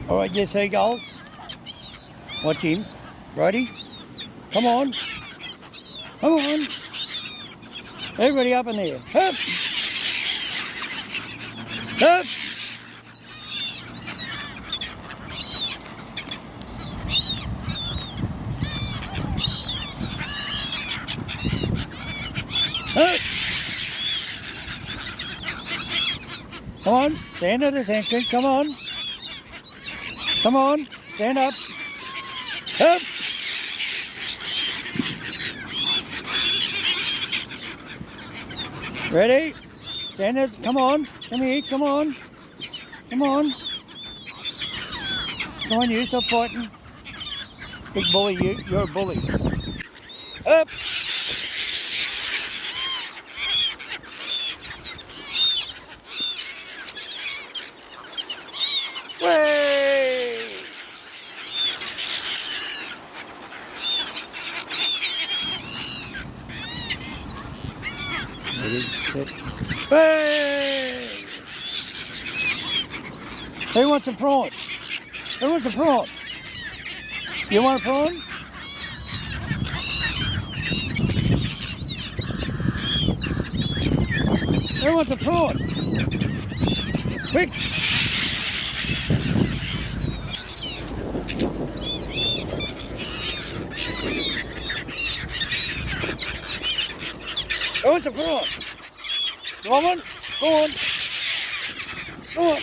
All right, you seagulls. Watch him. Ready? Come on. Come on. Everybody up in there. Up. Up. Up. Come on. Stand at attention. Come on. Come on. Stand up. Up. Ready? Stand it. Come on. Come here. Come on. Come on. Come on, you. Stop fighting. Big bully, you. You're a bully. Up. Way. Ready, set. Hey! Who wants a prawn? Who wants a prawn? You want a prawn? Who wants a prawn? Quick! Who wants a prawn? You want one? Go on. Go on.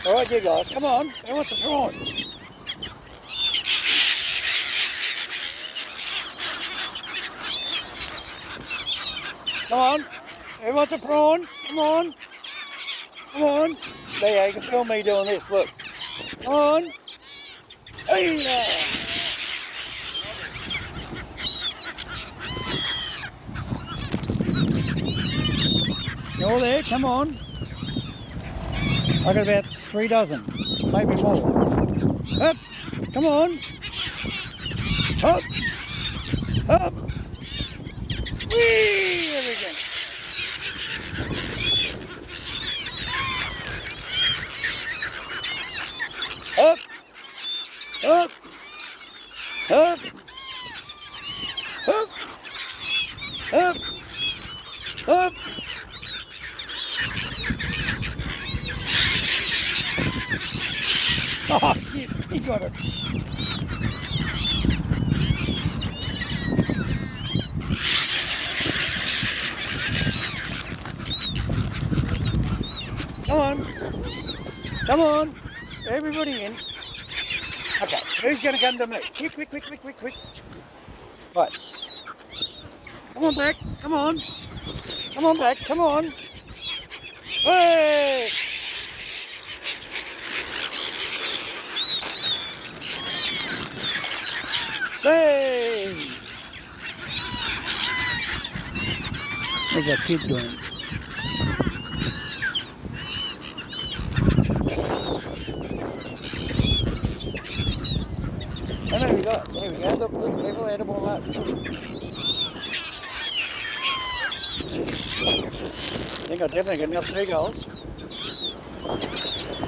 All right, you guys, come on. Who wants a prawn? Come on. Who wants a prawn? Come on. Come on. There you can film me doing this, look. Come on. Hey there. You all there? Come on. I got about 3 dozen, maybe more. Up. Come on. Up. Up. Whee! There we go. Up. Up. Up. Up. Up. Up. Oh shit, he got it. Come on. Come on. Everybody in. Okay, who's going to come to me? Quick, quick, quick, quick, quick, quick. Right. Come on back. Come on. Come on back. Come on. Hey! Hey! What's that kid doing? Oh, there we go. There we go. Look, look, people had them all up. I think I definitely got enough seagulls.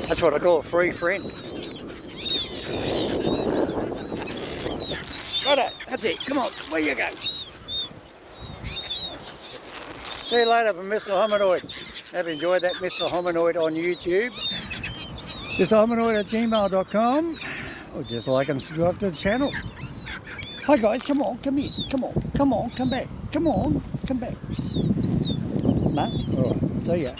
That's what I call a free friend. Righto, that's it. Come on, where you go? See you later from Mr. Hominoid. Hope you enjoyed that, Mr. Hominoid on YouTube. MrHominoid@gmail.com. Or just like and subscribe to the channel. Hi guys, come on, come here. Come on, come on, come back. Come on, come back. No? Alright, see ya.